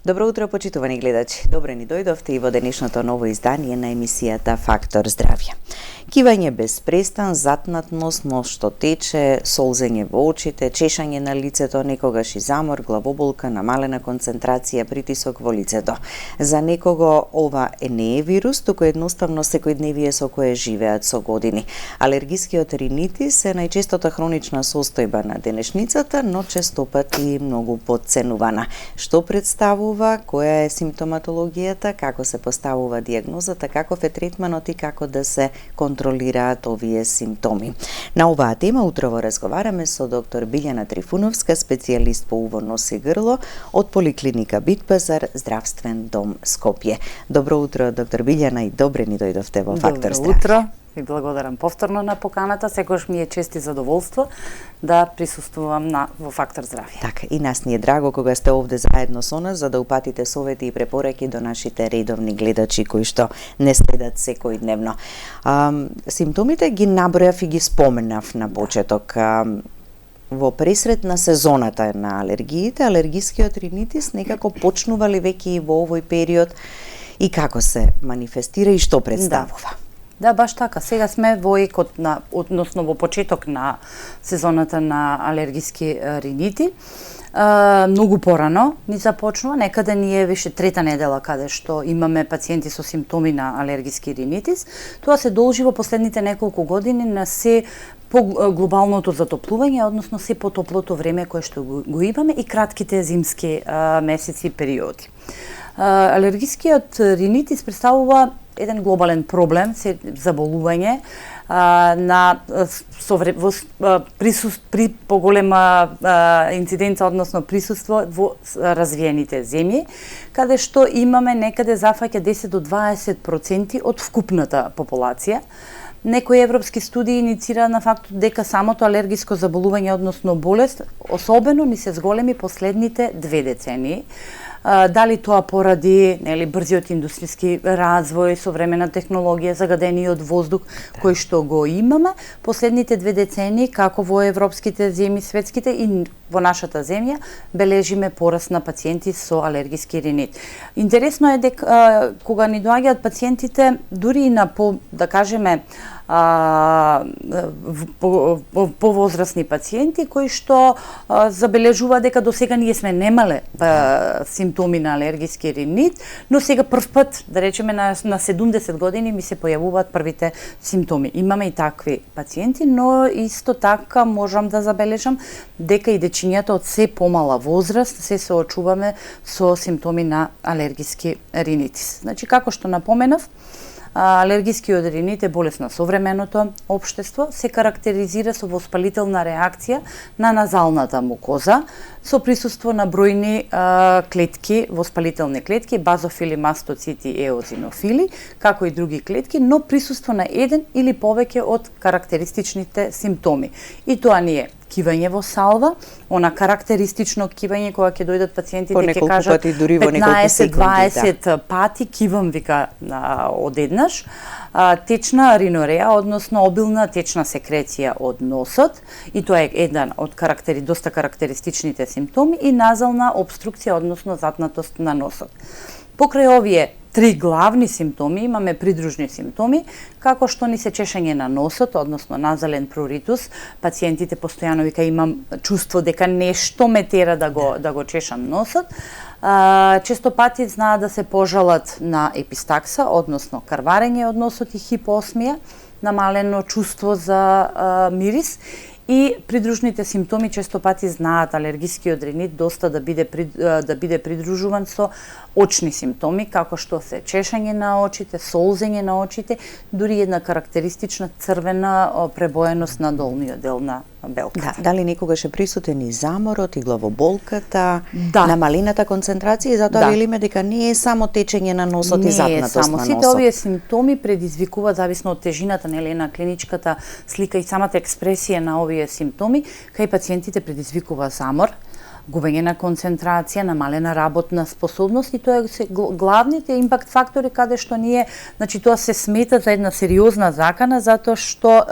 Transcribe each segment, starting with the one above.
Добро утро, почитувани гледачи. Добре ни дојдовте и во денешното ново издание на емисијата Фактор здравје. Кивање без престан, затнат нос што тече, солзење во очите, чешање на лицето, некогаш и замор, главоболка, намалена концентрација, притисок во лицето. За некого ова не е вирус, туку едноставно секојдневие со кое живеат со години. Алергискиот ринитис е најчестото хронична состојба на денешницата, но честопати многу потценувана. Што представува, која е симптоматологијата, како се поставува дијагнозата, каков е третманот и како да се контролираат овие симптоми. На оваа тема утрово разговараме со доктор Билјана Трифуновска, специјалист по уво, нос и грло од Поликлиника Битпазар, здравствен дом Скопје. Добро утро, доктор Билјана, и добре ни дојдовте во Фактор здравје. Добро утро. Ви благодарам повторно на поканата. Секогаш ми е чест и задоволство да присуствувам во Фактор здравје. Така, и нас ни е драго кога сте овде заедно со нас за да упатите совети и препораки до нашите редовни гледачи кои што не следат секојдневно. Симптомите ги набројав и ги споменав на почеток. Во пресрет на сезоната на алергиите, алергискиот ринитис некако почнува ли веќе и во овој период и како се манифестира и што представува? Да, баш така. Сега сме во екот односно во почеток на сезоната на алергиски ринити. Многу порано ни започнува, некаде ни е више трета недела каде што имаме пациенти со симптоми на алергиски ринитис. Тоа се должи во последните неколку години на се по глобалното затоплување, односно се потоплото време кое што го имаме и кратките зимски месеци и периоди. Алергискиот ринитис представува еден глобален проблем, се заболување при поголема инциденца, односно присуство во развиените земји, каде што имаме некаде зафаќа 10 до 20% од вкупната популација. Некои европски студии иницира на фактот дека самото алергиско заболување, односно болест, особено ни се зголеми последните 2 децении. Дали тоа поради брзиот индустријски развој, современа технологија, загадениот воздух кој што го имаме, последните 2 децении, како во европските земји, светските и во нашата земја, бележиме пораст на пациенти со алергиски ринит. Интересно е дека кога ни доаѓаат пациентите, дури и на да кажеме, повозрасни пациенти кои што забележува дека до сега ние сме немале симптоми на алергиски ринит, но сега прв пат, да речеме на 70 години ми се појавуваат првите симптоми. Имаме и такви пациенти, но исто така можам да забележам дека и дечињата од се помала возраст се соочуваме со симптоми на алергиски ринитис. Значи, како што напоменав, алергискиот ринит е болест на современото општество, се карактеризира со воспалителна реакција на назалната мукоза, со присуство на бројни клетки, воспалителни клетки, базофили, мастоцити, еозинофили, како и други клетки, но присуство на еден или повеќе од карактеристичните симптоми. И тоа ни е кивање во салва, она карактеристично кивање кога ќе дојдат пациентите и ќе кажат 15-20 пати кивам, вика, одеднаш, течна ринореја, односно обилна течна секреција од носот, и тоа е еден од доста карактеристичните симптоми, и назална обструкција, односно затнатост на носот. Покрај овие 3 главни симптоми имаме придружни симптоми, како што ни се чешање на носот, односно назален пруритус. Пациентите постојано вика имам чувство дека нешто ме тера да го чешам носот. Често пати знаат да се пожалат на епистакса, односно карварење од носот и хипоосмија, намалено чувство за мирис. И придружните симптоми често пати знаат алергискиот ринит доста да биде придружуван со очни симптоми, како што се чешање на очите, солзење на очите, дури една карактеристична црвена пребоеност на долниот дел на белката. Да, дали некогаш е присутен и заморот, и главоболката, намалената концентрација, и затоа велиме дека не е само течење на носот и затнатост на носот. Сите овие симптоми предизвикуваат, зависно од тежината на клиничката слика и самата експресија на овие симптоми, кај пациентите предизвикува замор, губење на концентрација, намалена работна способност, и тоа се главните импакт фактори каде што ние, значи тоа се смета за една сериозна закана, затоа што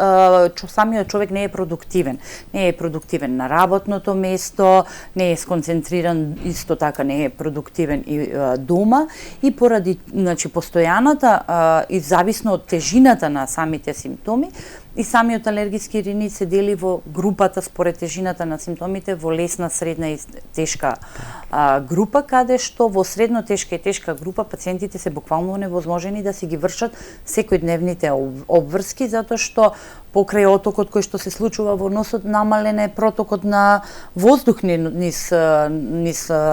самиот човек не е продуктивен. Не е продуктивен на работното место, не е сконцентриран, исто така не е продуктивен и дома, и поради, значи, постојаната и зависно од тежината на самите симптоми, и самиот алергиски ринит се дели во групата според тежината на симптомите во лесна, средна и тешка група, каде што во средно тешка и тешка група пациентите се буквално невозможени да си ги вршат секојдневните обврски, затоа што покрај отокот кој што се случува во носот, намален е протокот на воздух низ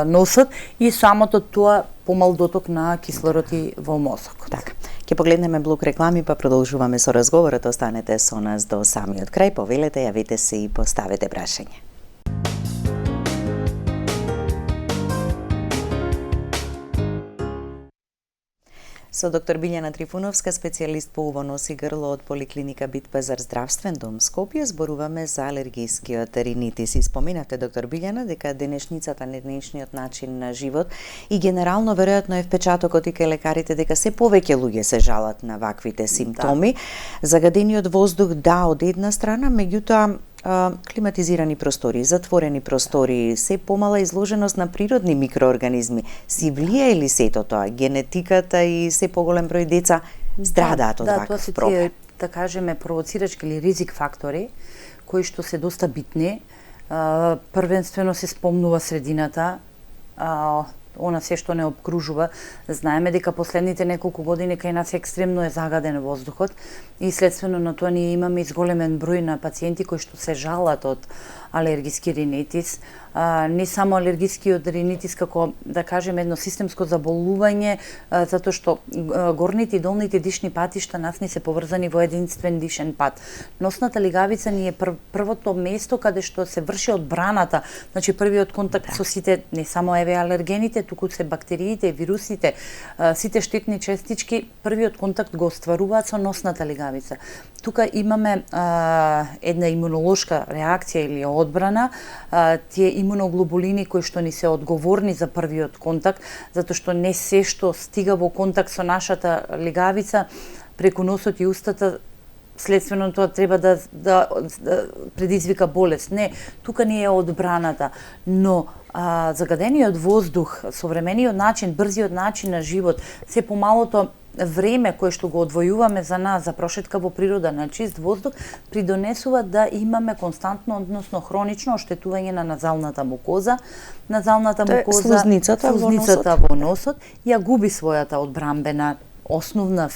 носот, и самото тоа помал доток на кислород во мозокот. Така. Ќе погледнеме блок реклами, па продолжуваме со разговорот. Останете со нас до самиот крај. Повелете, јавете се и поставете прашање. Со доктор Билјана Трифуновска, специјалист по уво, нос и грло од поликлиника Бит Пазар здравствен дом Скопје, зборуваме за алергискиот ринитис. И споменавте, доктор Билјана, дека денешницата, денешниот начин на живот и генерално веројатно е впечатокот и кај лекарите дека се повеќе луѓе се жалат на ваквите симптоми. Да. Загадениот воздух, да, од една страна, меѓутоа климатизирани простори, затворени простори, се помала изложеност на природни микроорганизми. Си влијае ли сето тоа? Генетиката и се поголем број деца страдаат од ваков проблем? Да, тоа се тие, да кажеме, провоцирачки или ризик фактори, кои што се доста битни. Првенствено се спомнува средината, она се што не обкружува. Знаеме дека последните неколку години кај нас екстремно е загаден воздухот, и следствено на тоа ние имаме изголемен број на пациенти кои што се жалат од алергиски ринитис. Не само алергискиот ринитис како, да кажеме, едно системско заболување, затоа што горните и долните дишни патишта нас не се поврзани во единствен дишен пат. Носната лигавица ни е првото место каде што се врши одбраната, значи првиот контакт со сите, не само алергените, туку се бактериите, вирусите, сите штетни честички, првиот контакт го остваруваат со носната лигавица. Тука имаме една имунолошка реакција или одбрана, тие имуноглобулини кои што ни се одговорни за првиот контакт, затоа што не се што стига во контакт со нашата лигавица преку носот и устата, следствено тоа треба да предизвика болест. Не, тука не е одбраната, но загадениот воздух, современиот начин, брзиот начин на живот, се помалото време кое што го одвојуваме за нас, за прошетка во природа на чист воздух, придонесува да имаме константно, односно хронично оштетување на назалната мукоза. Назалната мукоза, слузницата во носот, ја губи својата одбрамбена основна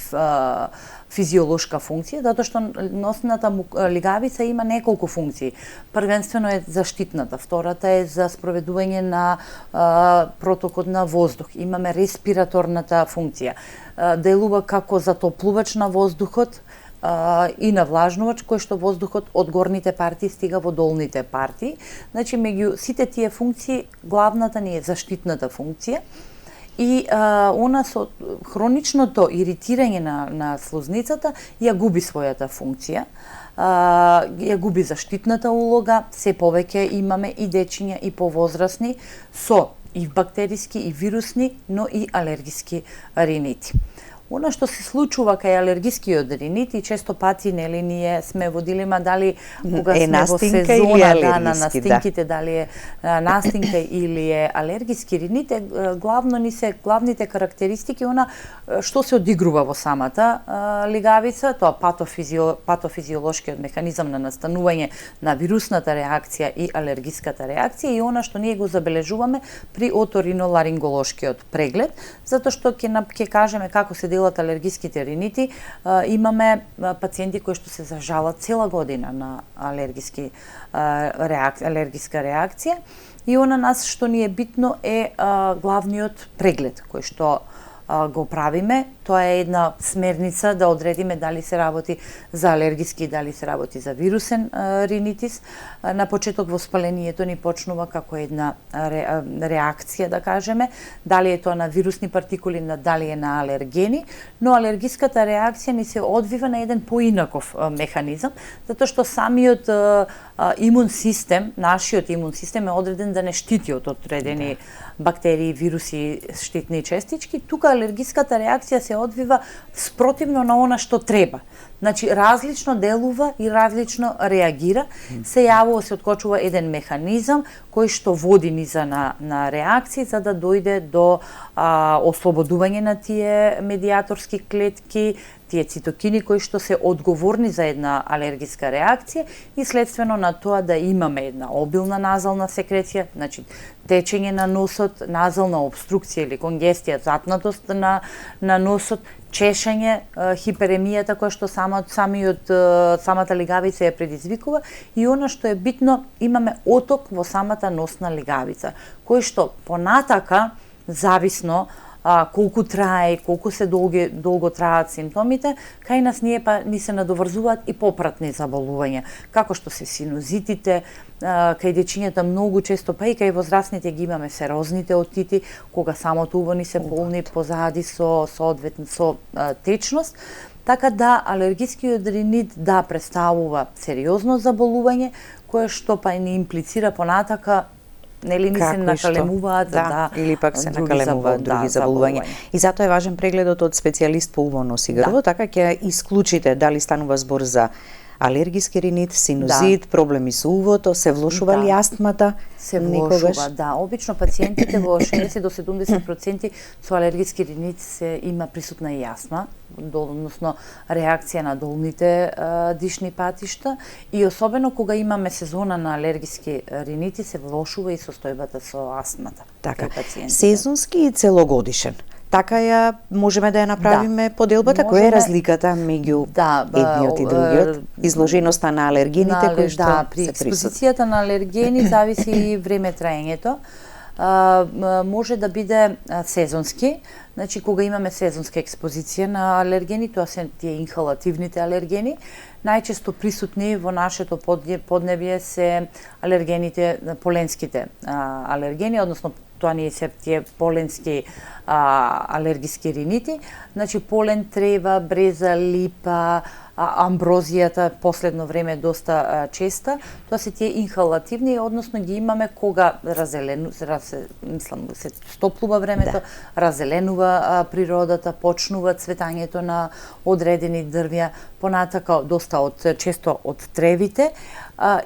физиолошка функција, затоа што носната лигавица има неколку функции. Првенствено е заштитната, втората е за спроведување на протокот на воздух. Имаме респираторната функција. Делува како затоплувач на воздухот и навлажнувач, кој што воздухот од горните партии стига во долните партии. Значи, меѓу сите тие функции, главната ни е заштитната функција. И она со хроничното иритирање на слузницата ја губи својата функција, ја губи заштитната улога, се повеќе имаме и дечиња и повозрасни со и бактериски и вирусни, но и алергиски ринити. Она што се случува кај алергискиот ринит, и често пати, нели, ние сме во дилема дали кога сме во сезона на настинките, дали е настинка или е алергиски ринит, главните карактеристики, она што се одигрува во самата лигавица, тоа патофизиолошкиот механизам на настанување на вирусната реакција и алергиската реакција, и она што ние го забележуваме при оториноларинголошкиот преглед, затоа што ќе кажеме како се делат алергиските ринити. Имаме пациенти кои што се зажалат цела година на алергиска реакција, и она нас што ни е битно е главниот преглед кој што го правиме. тоа е една смерница да одредиме дали се работи за алергиски и дали се работи за вирусен ринитис. На почеток воспалението ни почнува како една реакција, да кажеме, дали е тоа на вирусни партикули, дали е на алергени, но алергиската реакција ни се одвива на еден поинаков механизам, затоа што самиот имун систем, нашиот имун систем е одреден да не штити од одредени бактерии, вируси, штитни честички. Тука алергиската реакција се одвива спротивно на она што треба. Значи, различно делува и различно реагира. Се јавува, се откочува еден механизам кој што води низа на реакции за да дојде до ослободување на тие медиаторски клетки, тие цитокини кои што се одговорни за една алергиска реакција и следствено на тоа да имаме една обилна назална секреција, значи течење на носот, назална обструкција или конгестија, затнатост на носот, чешање, хиперемијата која што самата лигавица ја предизвикува и она што е битно, имаме оток во самата носна лигавица, кој што понатака, зависно колку трае, колку се долго траат симптомите, кај нас ни се надоврзуваат и попратни заболувања, како што се синузитите, кај дечињата многу често, па и кај возрастните ги имаме серозните отити, кога самото уво ни се полни позади со течност, така да алергискиот ринит представува сериозно заболување, кое што па ни имплицира понатака нели ни се накалемуваат или пак се накалемуваат други заболувања. И затоа е важен прегледот од специјалист по уво-нос-и-грло, така ќе исклучите дали станува збор за алергиски ринит, синузит, проблеми со увото, се влошува ли астмата? Се влошува, да. Обично пациентите во 60 до 70% со алергиски ринит се има присутна и астма, односно реакција на долните дишни патишта и особено кога имаме сезона на алергиски ринити се влошува и состојбата со астмата. Така, сезонски и целогодишен. Така ја можеме да ја направиме поделбата, која е разликата меѓу едниот и другиот, изложеноста на алергените кои што се при експозицијата на алергени зависи и време траењето. Може да биде сезонски, значи кога имаме сезонска експозиција на алергени, тоа се тие инхалативните алергени, најчесто присутни во нашето поднебје се алергените, поленските алергени, односно тоа не се тие поленски алергиски ринити, значи полен, трева, бреза, липа, амброзијата последно време доста честа, тоа се тие инхалативни, односно ги имаме кога се стоплува времето, разеленува природата, почнува цветањето на одредени дрвја, понатака доста често од тревите,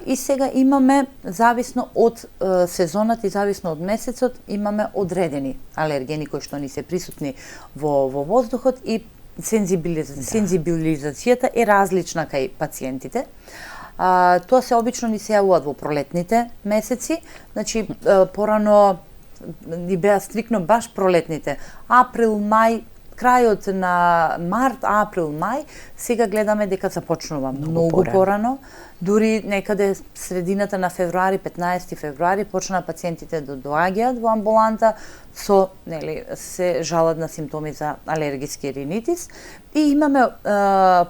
и сега имаме, зависно од сезоната и зависно од месецот, имаме одредени алергени кои што ни се присутни во воздухот и сензибилизацијата е различна кај пациентите. Тоа се обично ни се јавуваат во пролетните месеци, значи порано ни беа стрикно баш пролетните, април, мај, крајот на март, април, мај, сега гледаме дека започнува многу порано. Дури некаде средината на февруари, 15 февруари, почна пациентите да доаѓаат во амбуланта со, се жалат на симптоми за алергиски ринитис. И имаме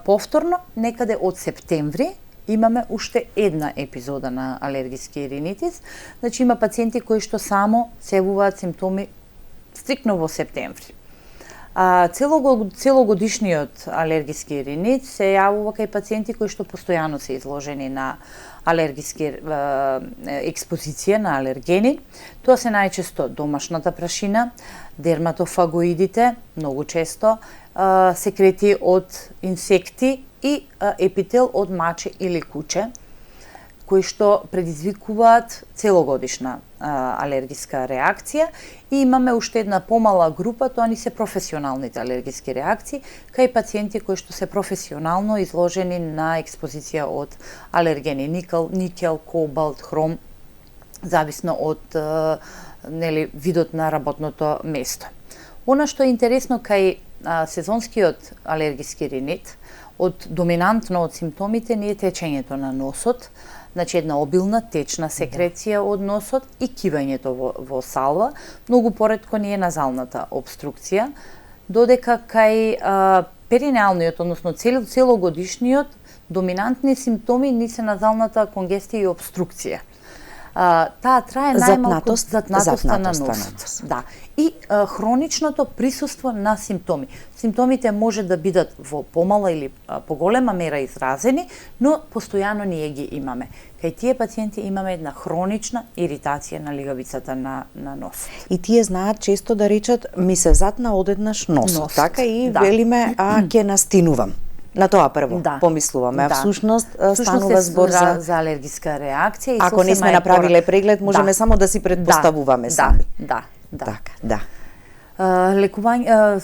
повторно, некаде од септември, имаме уште една епизода на алергиски ринитис. Значи има пациенти кои што само се јавуваат симптоми стрикно во септември. Целогодишниот алергиски ринит се јавува кај пациенти кои што постојано се изложени на алергиски експозиција на алергени. Тоа се најчесто домашната прашина, дерматофагоидите, многу често, секрети од инсекти и епител од маче или куче, кои што предизвикуваат целогодишна алергиска реакција и имаме уште една помала група, тоа ни се професионалните алергиски реакции, кај пациенти кои што се професионално изложени на експозиција од алергени никел, кобалт, хром, зависно од видот на работното место. Она што е интересно кај сезонскиот алергиски ринит, доминантно од симптомите ни е течењето на носот, значи една обилна течна секреција од носот и кивањето во салва, многу поретко ни е назалната обструкција. додека кај перинеалниот, односно целогодишниот, доминантни симптоми ни се назалната конгестија и обструкција. Таа трае најмалку затнатоста на носот. Да. И хроничното присуство на симптоми. Симптомите може да бидат во помала или поголема мера изразени, но постојано ние ги имаме. Кај тие пациенти имаме една хронична иритација на лигавицата на носот. И тие знаат често да речат ми се затна одеднаш носот, така и велиме ќе настинувам. На тоа прво помислуваме, а всушност станува збор за алергиска реакција и ако не сме направиле преглед, можеме само да си предпоставуваме сами. Да. Лекување,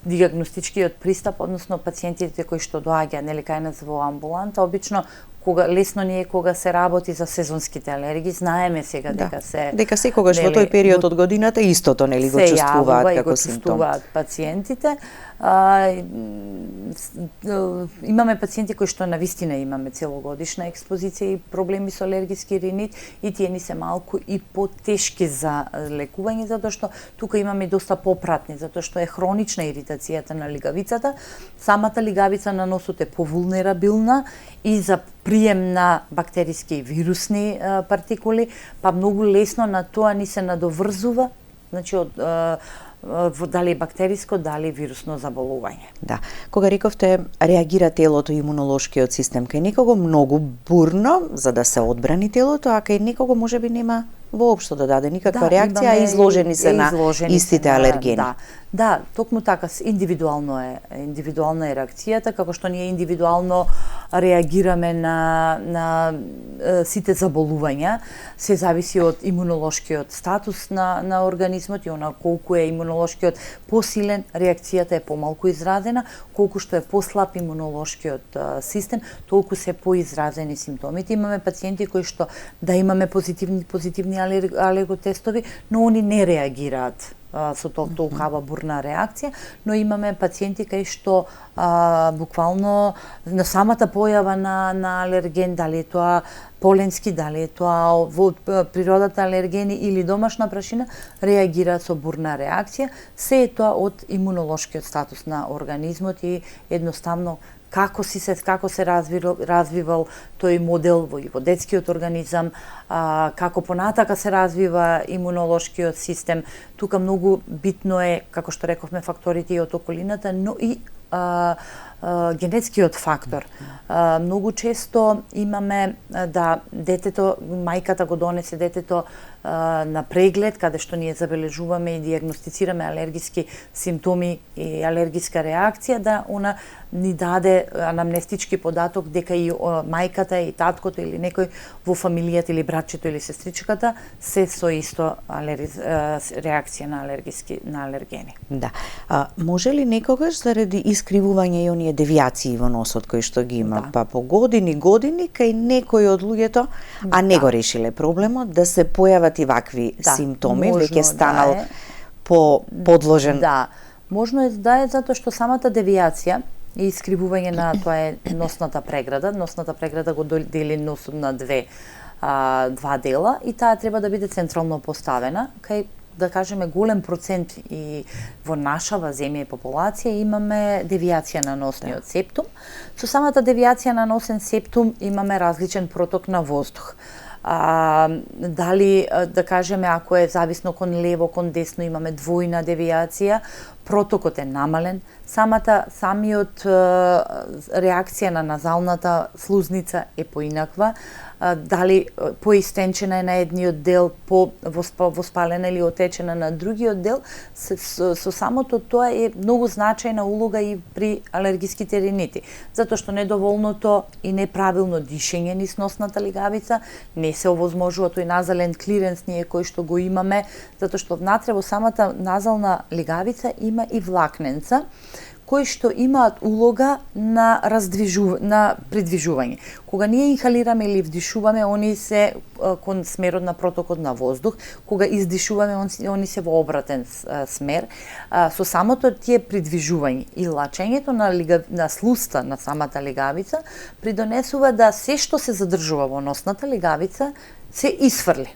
диагностичкиот пристап, односно пациентите кои што доаѓаат нели кај нас во амбуланта, обично лесно ни е кога се работи за сезонските алергии, знаеме сега дека секогаш во тој период од годината истото нели го чувствуваат како симптом. Пациентите. Имаме пациенти кои што навистина имаме целогодишна експозиција и проблеми со алергиски ринит и тие ни се малку и потешки за лекување, затоа што тука имаме доста попратни, затоа што е хронична иритацијата на лигавицата, самата лигавица на носот е повулнерабилна и за прием на бактериски и вирусни партикули, па многу лесно на тоа ни се надоврзува, значи дали бактериско, дали вирусно заболување. Да. Кога рековте реагира телото и имунолошкиот систем, кај некого многу бурно за да се одбрани телото, а кај некого можеби нема воопшто да даде никаква реакција, а изложени се на истите алергени. Да, токму така, индивидуална е реакцијата, како што ние индивидуално реагираме на сите заболувања, се зависи од имунолошкиот статус на организмот и она колку е имунолошкиот посилен, реакцијата е помалку изразена, колку што е послаб имунолошкиот систем, толку се поизразени симптомите. Имаме пациенти кои што да имаме позитивни алерготестови, но они не реагираат со толкава бурна реакција, но имаме пациенти кај што буквално на самата појава на алерген, дали е тоа поленски, дали е тоа во природата алергени или домашна прашина, реагираат со бурна реакција, се е тоа од имунолошкиот статус на организмот и едноставно како се развивал тој модел во детскиот организам, како понатака се развива имунолошкиот систем. Тука многу битно е, како што рековме, факторите и од околината, но и генетскиот фактор. Многу често имаме да детето, мајката го донесе детето на преглед, каде што ние забележуваме и диагностицираме алергиски симптоми и алергиска реакција, да она ни даде анамнестички податок дека и мајката и таткото или некој во фамилијата или братчето или сестричката се со исто реакција на алергени. Да. Може ли некогаш заради искривување и оние девијации во носот кои што ги има, па по години кај некој од луѓето, а не го решиле проблемот, да се појават и вакви симптоми, веќе станал подложен? Да, можно е да е затоа што самата девијација и искривување на тоа е носната преграда. Носната преграда го дели носот на два дела и таа треба да биде централно поставена, кај да кажеме голем процент и во нашава земја и популација имаме девијација на носниот септум. Со самата девијација на носен септум имаме различен проток на воздух. Дали, да кажеме, ако е зависно кон лево, кон десно, имаме двојна девијација, протокот е намален, самиот реакција на назалната слузница е поинаква, дали поистенчена е на едниот дел, воспалена или отечена на другиот дел, со самото тоа е многу значајна улога и при алергиските ринити, затоа што недоволното и неправилно дишење низ носната лигавица не се овозможува тој назален клиренс ние кој што го имаме, затоа што внатре во самата назална лигавица има и влакненца кои што имаат улога на придвижување. Кога ние инхалираме или вдишуваме, они се кон смерот на протокот на воздух, кога издишуваме, они се во обратен смер. Со самото тие придвижување и лачењето на слуста на самата лигавица придонесува да се што се задржува во носната лигавица се исфрли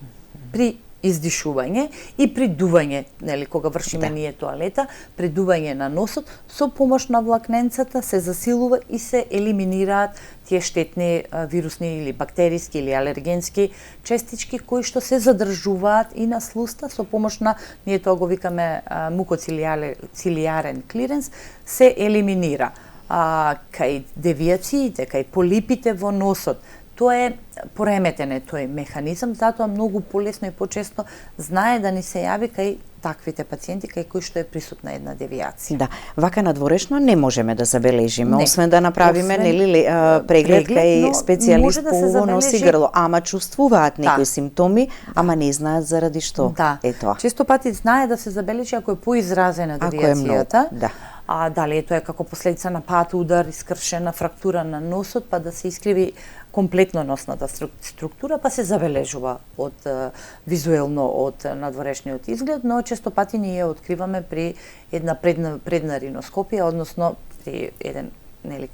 при издишување и придување, нели, кога вршиме ние тоалета, придување на носот, со помош на влакненцата се засилува и се елиминираат тие штетни вирусни или бактериски или алергенски честички кои што се задржуваат и на слуста со помош на, ние тоа го викаме мукоцилиарен клиренс, се елиминира. Кај девијациите, кај полипите во носот, тоа е пореметене тој механизам, затоа многу полесно и почесто знае да ни се јави кај таквите пациенти кај кои што е присутна една девијација. Да, вака надворешно не можеме да забележиме, освен да направиме преглед кај специјалист по уво, нос и грло, ама чувствуваат некои симптоми, ама не знаат заради што е тоа. Често пати знае да се забележи ако е поизразена девијацијата. Дали е тоа како последица на пат удар, искршена фрактура на носот, па да се искриви комплетно носната структура, па се забележува од визуелно од надворешниот изглед, но често пати ние откриваме при една предна риноскопија, односно при еден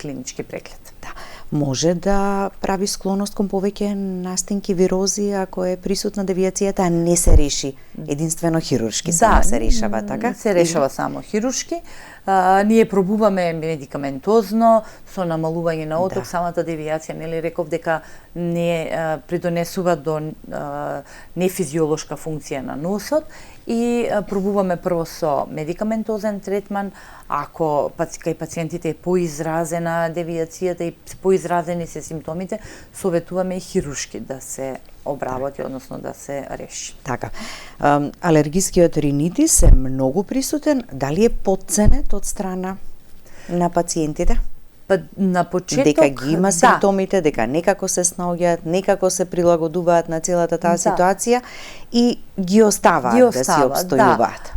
клинички преглед. Да. Може да прави склоност кон повеќе настинки вирози ако е присутна девијацијата, а не се реши единствено хируршки, само се решава, така? Се решава само хируршки. Ние пробуваме медикаментозно со намалување на оток, самата девијација, нели реков дека не придонесува до нефизиолошка функција на носот и пробуваме прво со медикаментозен третман, ако кај пациентите е поизразена девијацијата и поизразени се симптомите, советуваме и хируршки да се обработи, односно да се реши. Така. Алергискиот ринитис е многу присутен, дали е потценет од страна на пациентите? На почеток, дека ги има симптомите, дека некако се снаоѓаат, некако се прилагодуваат на целата таа ситуација и ги оставаат да си обстојуваат.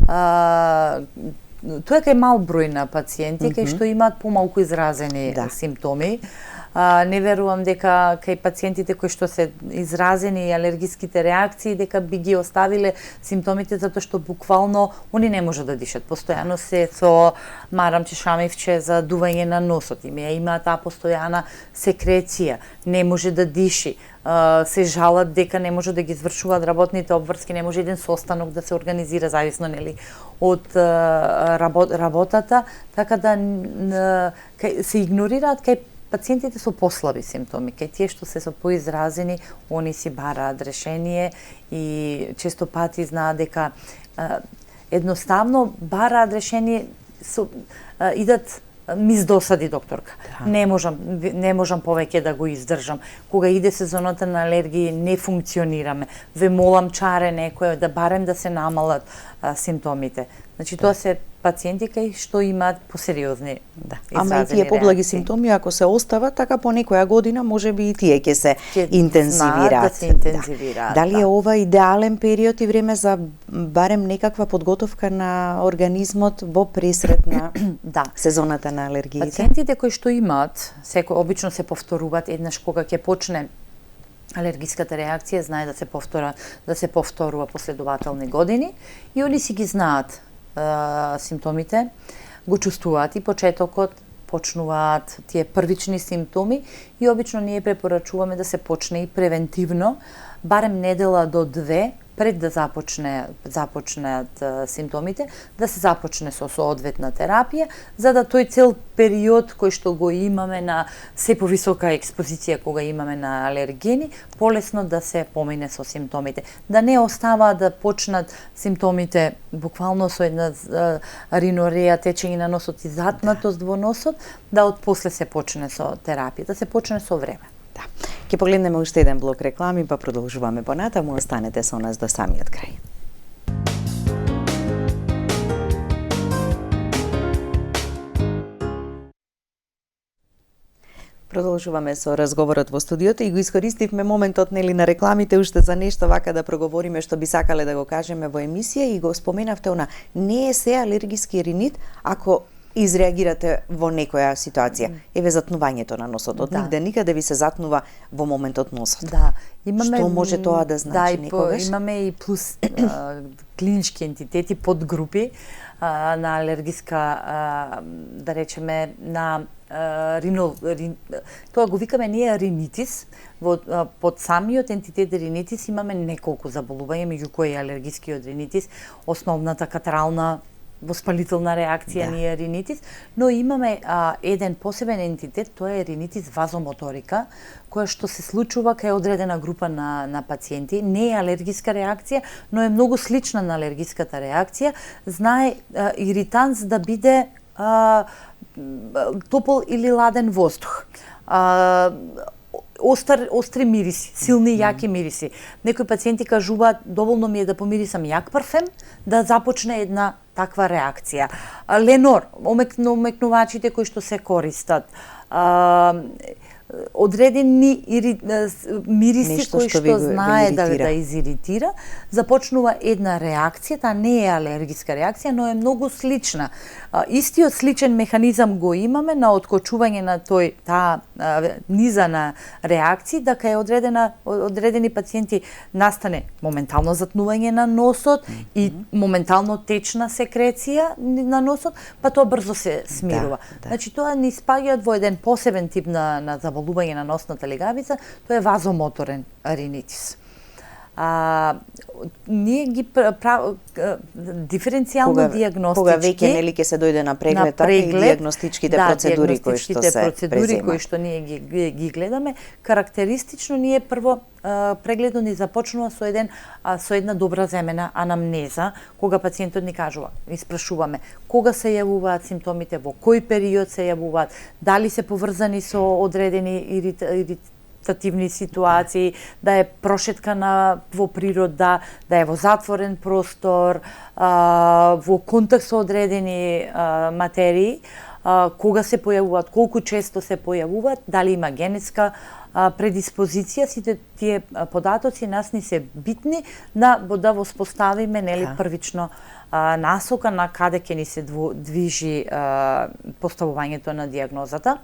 Тоа е кај мал број на пациенти кај што имаат помалку изразени симптоми. Не верувам дека кај пациентите кои што се изразени алергиските реакции дека би ги оставиле симптомите затоа што буквално они не може да дишат. Постојано се со марамче, шамивче за дување на носот. Има таа постојана секреција, не може да диши. Се жалат дека не може да ги извршуваат работните обврски, не може еден состанок да се организира зависно нели од работата, така да се игнорираат кај пациентите со послаби симптоми, кај тие што се со поизразени, они си бараат решение и често пати знаат дека едноставно бараат решение, идат ми издосади докторка. Не можам повеќе да го издржам. Кога иде сезоната на алергии не функционираме. Ве молам чаре некој да барем да се намалат симптомите. Значи тоа се пациенти кај што имаат посериозни Ама и тие поблаги симптоми ако се остават, така по некоја година можеби и тие ќе се интензивираат. Дали е ова идеален период и време за барем некаква подготовка на организмот во пресрет на сезоната на алергиите? Пациентите кои што имаат, обично се повторуваат еднаш кога ќе почне алергиската реакција, знае да се повторува последователни години и они си ги знаат симптомите, го чувствуваат и почетокот, почнуваат тие првични симптоми и обично ние препорачуваме да се почне и превентивно, барем недела до 2 пред да започнеат симптомите, да се започне со соодветна терапија, за да тој цел период кој што го имаме на се повисока експозиција кога имаме на алергени, полесно да се помине со симптомите. Да не остава да почнат симптомите буквално со една ринореја, течење на носот и затнатост во носот, да отпосле се почне со терапија, да се почне со време. Да. Ќе погледнеме уште еден блок реклами, па продолжуваме понатаму. Останете со нас до самиот крај. Продолжуваме со разговорот во студиото и го искористивме моментот на рекламите уште за нешто вака да проговориме што би сакале да го кажеме во емисија и го споменавте не е се алергиски ринит ако изреагирате во некоја ситуација. Еве затнувањето на носот. Од Да. нигде никаде ви се затнува во моментот носот. Да, имаме Што може тоа да значи некогаш? Имаме и плюс клинички ентитети, подгрупи на алергиска, да речеме, на тоа го викаме ние ринитис. Под самиот ентитет ринитис имаме неколку заболувања, меѓу кои е алергискиот ринитис, основната катарална воспалителна реакција Да. ни е ринитис, но имаме еден посебен ентитет, тоа е ринитис вазомоторика, која што се случува кај одредена група на пациенти. Не е алергиска реакција, но е многу слична на алергиската реакција. Знае иританс да биде топол или ладен воздух. Остри мириси, силни јаки мириси. Некои пациенти кажуваат доволно ми е да помирисам јак парфем да започне една таква реакција. Ленор, омекнувачите кои што се користат, одредени мириси Нешто кои што што ви знае да иритира. изиритира, започнува една реакција, таа не е алергиска реакција, но е многу слична. Истиот сличен механизам го имаме на откочување на таа низа на реакции, да кај одредени пациенти настане моментално затнување на носот и моментално течна секреција на носот, па тоа брзо се смирува. Да. Значи тоа ни спаѓаат во еден посебен тип на заболување на носната легавица, тоа е вазомоторен ринитис. Ние ги диференцијално диагностички, кога веќе нели ќе се дојде на преглед, така и диагностичките процедури кои што се преземаат. кои што ние ги гледаме, карактеристично ние прво прегледот ни започнува со една добра земена анамнеза, кога пациентот ни кажува, испрашуваме кога се јавуваат симптомите, во кој период се јавуваат, дали се поврзани со одредени иритативни ситуации, да е прошеткана во природа, да е во затворен простор, во контакт со одредени материи, кога се појавуваат, колку често се појавуваат, дали има генетска предиспозиција. Сите тие податоци нас ни се битни да воспоставиме првично насока на каде ќе ни се движи поставувањето на диагнозата.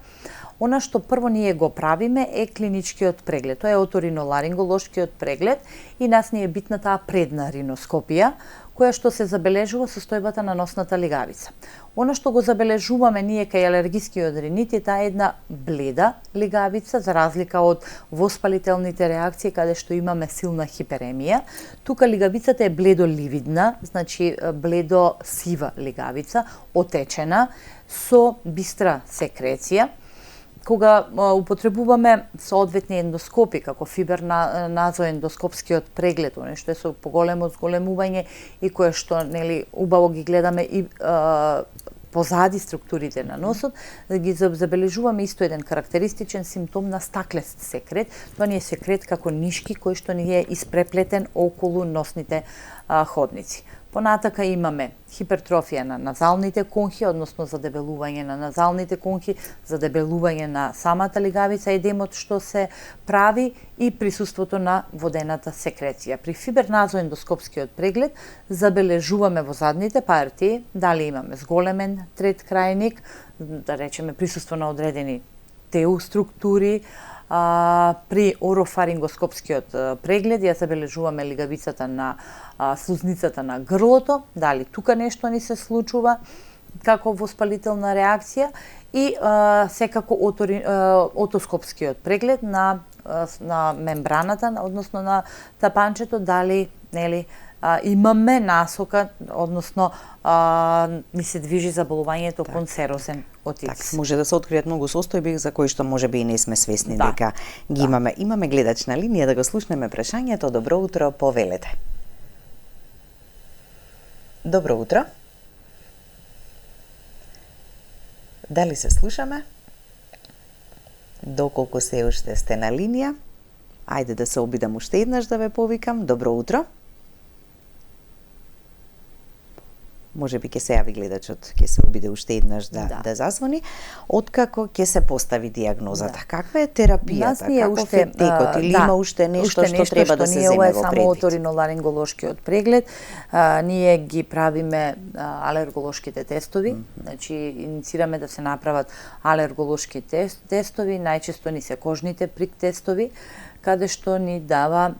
Она што прво ние го правиме е клиничкиот преглед. Тоа е оториноларинголошкиот преглед и нас ни е битна таа предна риноскопија, која што се забележува состојбата на носната легавица. Она што го забележуваме ние кај алергискиот ринит е таа една бледа легавица, за разлика од воспалителните реакции каде што имаме силна хиперемија. Тука легавицата е бледо-ливидна, значи бледо-сива легавица, отечена, со бистра секреција. Кога употребуваме соодветни ендоскопи, како фиберназоендоскопскиот преглед, нешто е со поголемо зголемување и кое што убаво ги гледаме и позади структурите на носот, да ги забележуваме исто еден карактеристичен симптом на стаклест секрет. Тоа не е секрет како нишки кој што ни е испреплетен околу носните ходници. Понатака имаме хипертрофија на назалните конхи, односно задебелување на назалните конхи, задебелување на самата легавица, едемот што се прави и присуството на водената секреција. При фиберназоендоскопскиот преглед забележуваме во задните партии дали имаме зголемен трет крајник, да речеме присуство на одредени теу структури. При орофарингоскопскиот преглед ја забележуваме легавицата на слузницата на грлото, дали тука нешто ни се случува како воспалителна реакција и секако отоскопскиот преглед на мембраната, односно на тапанчето, дали имаме насока, односно ни се движи заболувањето кон серозен отиц. Так, може да се откријат многу состојби за кои што можеби и не сме свесни дека ги Да. имаме. Имаме гледач на линија, да го слушнеме прашањето. Добро утро, повелете. Добро утро. Дали се слушаме? Доколку се уште сте на линија, ајде да се обидам уште еднаш да ве повикам. Добро утро. можеби ќе се јави гледачот, ќе се обиде уште еднаш да зазвони, откако ќе се постави дијагнозата. Каква е терапијата? Каков е текот? Или има уште нешто што треба да се земе во предвид? Ова е само оториноларинголошкиот преглед. Ние ги правиме алерголошките тестови, значи иницираме да се направат алерголошки тестови, најчесто ни се кожните прик тестови, каде што ни дава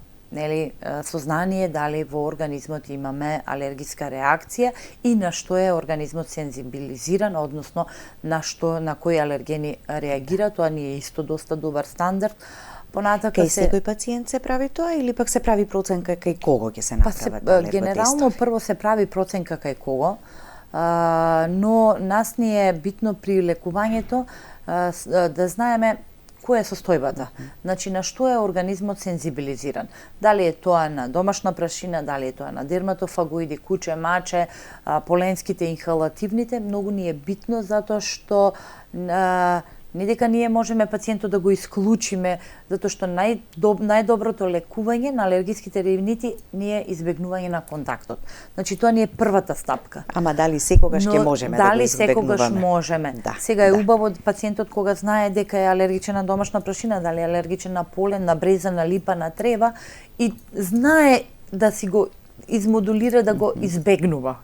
сознание дали во организмот имаме алергиска реакција и на што е организмот сензибилизиран, односно на кои алергени реагира. Тоа ни е исто доста добар стандард. Понатака секој пациент се прави тоа или пак се прави проценка кај кого ќе се направат алерготестови? Генерално прво се прави проценка кај кого, но нас ни е битно при лекувањето да знаеме која е состојбата, значи на што е организмот сензибилизиран. Дали е тоа на домашна прашина, дали е тоа на дерматофагоиди, куче, маче, поленските, инхалативните, многу ни е битно затоа што не дека ние можеме пациентот да го исклучиме, затоа што најдоброто лекување на алергиските ринити не е избегнување на контактот. Значи тоа ни е првата стапка. Ама дали секогаш ќе можеме да го избегнуваме? Дали секогаш можеме? Сега е убаво пациентот кога знае дека е алергичен на домашна прашина, дали е алергичен на полен, на бреза, на липа, на трева и знае да си го измодулира да го избегнува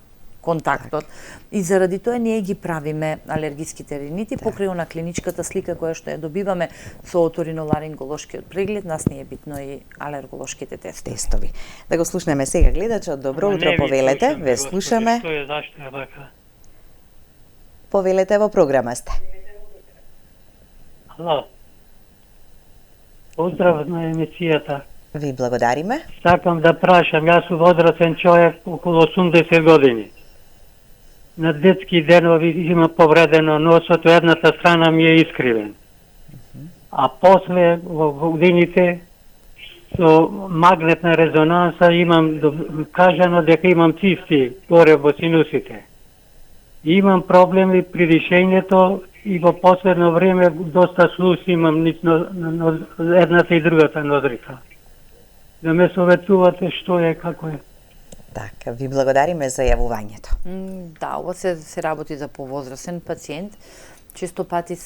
контактот. И заради тоа ние ги правиме алергиските ринити покрај на клиничката слика која што ја добиваме со оториноларинголошкиот преглед, нас не е битно и алерголошките тестови. Да го слушнеме сега гледачот. Добро утро, повелете, ве слушаме. Што е, зашто е вака? Повелете, во програма сте. Ало. Поздрав на емисијата. Ви благодариме. Сакам да прашам, јас сум возрастен човек, околу 80 години. На детски денови има повредено носот, едната страна ми е искривен. А после, во годините, со магнетна резонанса имам кажано дека имам цисти горе во синусите. Имам проблеми при дишењето и во последно време доста слус имам на едната и другата ноздрица. Да ме советувате што е, како е. Така, ви благодариме за јавувањето. Да, ова се работи за повозрасен пациент. Често пати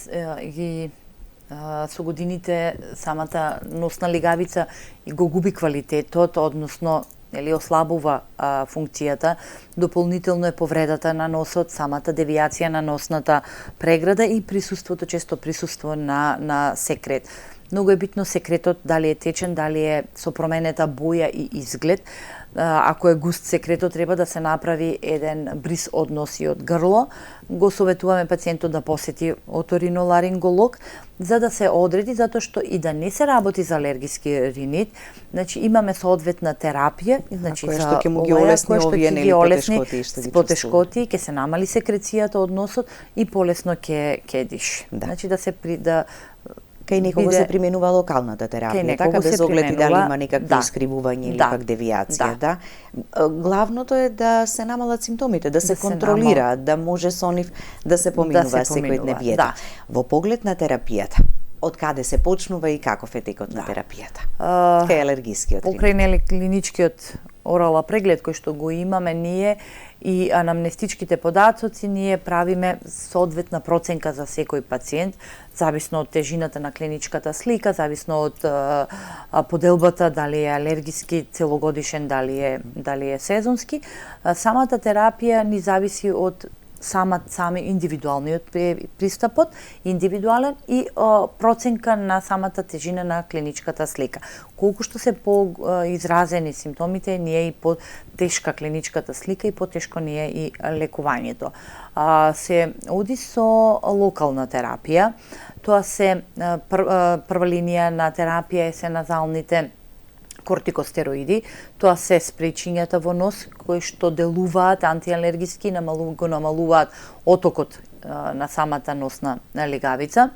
со годините самата носна лигавица го губи квалитетот, односно ослабува функцијата. Дополнително е повредата на носот, самата девијација на носната преграда и често присуство на секрет. Многу е битно секретот, дали е течен, дали е со променета боја и изглед. Ако е густ секретот, треба да се направи еден бриз од нос и од грло. Го советуваме пациентот да посети оториноларинголог за да се одреди, затоа што и да не се работи за алергиски ринит, значи имаме соодветна терапија, значи за што ќе му ги олесни овие потешкоти, ќе се намали секрецијата од носот и полесно ќе диши. Значи да се кај некого се применува локалната терапија, така без оглед и дали има некакви искривувања или пак девијација, Главното е да се намалат симптомите, да се контролира, да може со нив да се поминува секојдневието. Во поглед на терапијата, од каде се почнува и каков е текот на терапијата? Кај алергискиот ринит? Покрај клиничкиот орала преглед кој што го имаме ние и анамнестичките податоци, ние правиме соодветна проценка за секој пациент, зависно од тежината на клиничката слика, зависно од поделбата, дали е алергиски, целогодишен, дали е сезонски. Самата терапија ни зависи од сами индивидуалниот пристапот, индивидуален и проценка на самата тежина на клиничката слика. Колку што се поизразени симптомите, ние и по-тешка клиничката слика и по-тешко ние и лекувањето. Се оди со локална терапија. Тоа се прва линија на терапија се назалните кортикостероиди, тоа се спречињата во нос кои што делуваат антиалергиски, го намалуваат отокот на самата носна легавица.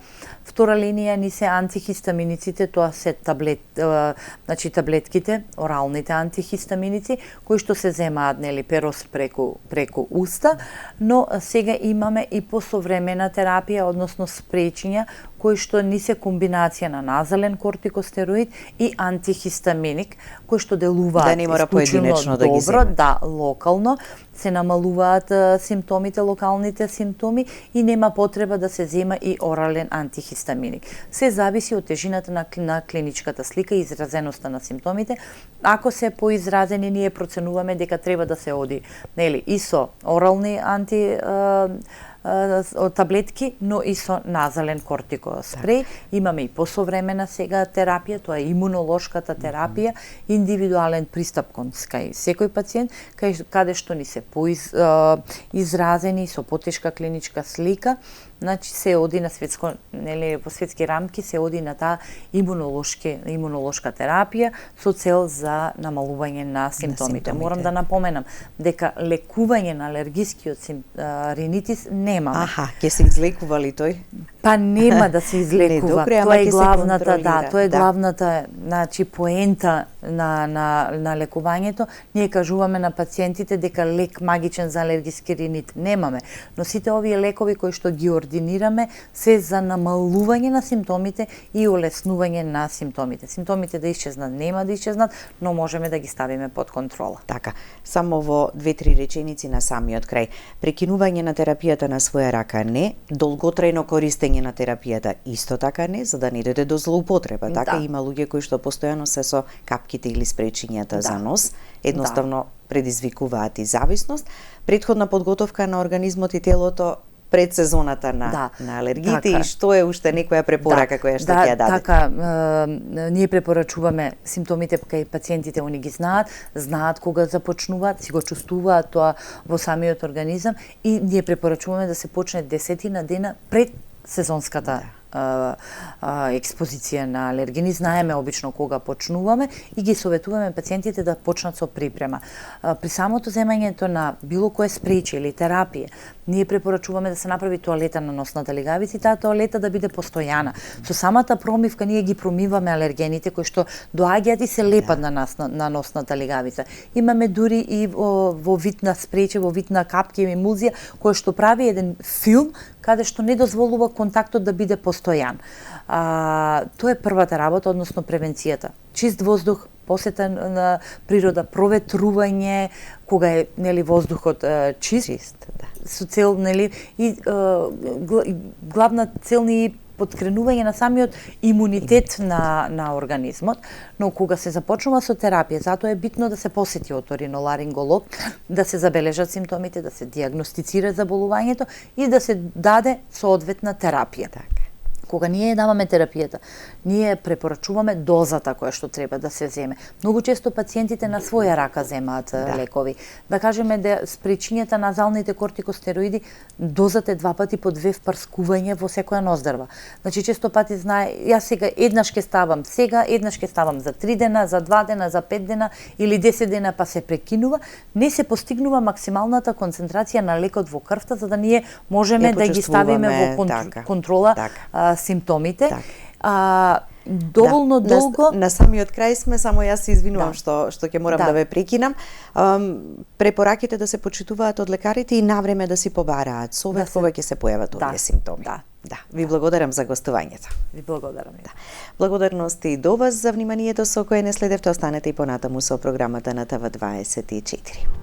Втора линија ни се антихистаминиците, тоа се таблетките, оралните антихистаминици, кои што се земаат перос преку уста, но сега имаме и посовремена терапија, односно спречиња, кои што ни се комбинација на назален кортикостероид и антихистаминик, кои што делуваат Да не мора поединечно да ги добро, земат. да, локално, се намалуваат симптомите, локалните симптоми и нема потреба да се зема и орален антихистаминик. Се зависи од тежината на клиничката слика и изразеноста на симптомите. Ако се поизразени, ние проценуваме дека треба да се оди, нели, и со орални таблетки, но и со назален кортикоспреј. Имаме и посовремена сега терапија, тоа е имунолошката терапија, индивидуален пристап кон секој пациент, каде што ни се изразени со потешка клиничка слика, значи се оди на светско, нели, во светски рамки се оди на таа имунолошка терапија со цел за намалување на симптомите. Морам да напоменам дека лекување на алергискиот ринитис немаме. Аха, ќе се излекува ли тој? Па нема да се излекува. Тоа е главната, тоа е главната, значи поента на лекувањето. Ние кажуваме на пациентите дека лек магичен за алергиски ринит немаме, но сите овие лекови кои што ги ординираме се за намалување на симптомите и олеснување на симптомите. Симптомите да исчезнат нема да исчезнат, но можеме да ги ставиме под контрола. Така, само во 2-3 реченици на самиот крај. Прекинување на терапијата на своја рака не, долготрајно користење на терапијата исто така не, за да не дојде до злоупотреба. Така, има луѓе кои што постојано се со капките или спречињата за нос, едноставно предизвикуваат и зависност. Претходна подготовка на организмот и телото пред сезоната на алергите и што е уште некоја препорака која што ќе ја даде? Така, ние препорачуваме симптомите кај пациентите, они ги знаат кога започнуваат, си го чувствуваат тоа во самиот организам и ние препорачуваме да се почне 10 дена пред сезонската експозиција на алергени. Знаеме обично кога почнуваме и ги советуваме пациентите да почнат со припрема. При самото земањето на било кое спречи или терапија, ние препорачуваме да се направи тоалета на носната легавица и таа тоалета да биде постојана. Со самата промивка ние ги промиваме алергените кои што доаѓаат и се лепат на носната легавица. Имаме дури и во вид на спрече, во вид на капки и емулзија, кој што прави еден филм каде што не дозволува контактот да биде постојан. Тоа е првата работа, односно превенцијата. Чист воздух, посета на природа, проветрување, кога е, нели, воздухот чист, со цел, нели, и главна цел ни подкренување на самиот имунитет на организмот, но кога се започнува со терапија, затоа е битно да се посети оториноларинголог, да се забележат симптомите, да се диагностицира заболувањето и да се даде соодветна терапија. Кога ние даваме терапијата, ние препорачуваме дозата која што треба да се земе. Многу често пациентите на своја рака земаат лекови. Да кажеме да спречињата на назалните кортикостероиди, дозата е 2 пати по 2 впрскување во секоја ноздрва. Значи често пати знае, јас сега еднаш ќе ставам сега, еднаш ќе ставам за 3 дена, за 2 дена, за 5 дена или 10 дена, па се прекинува, не се постигнува максималната концентрација на лекот во крвта за да ние можеме да ги ставиме во контрола симптомите. Доволно долго. На самиот крај сме, само јас се извинувам што ќе морам да ве прекинам. Препораките да се почитуваат од лекарите и навреме да си побараат совет кога ќе се појават овие симптоми. Ви благодарам за гостувањето. Ви благодарам. Благодарности и до вас за вниманието со кое не следевте. Останете и понатаму со програмата на ТВ24.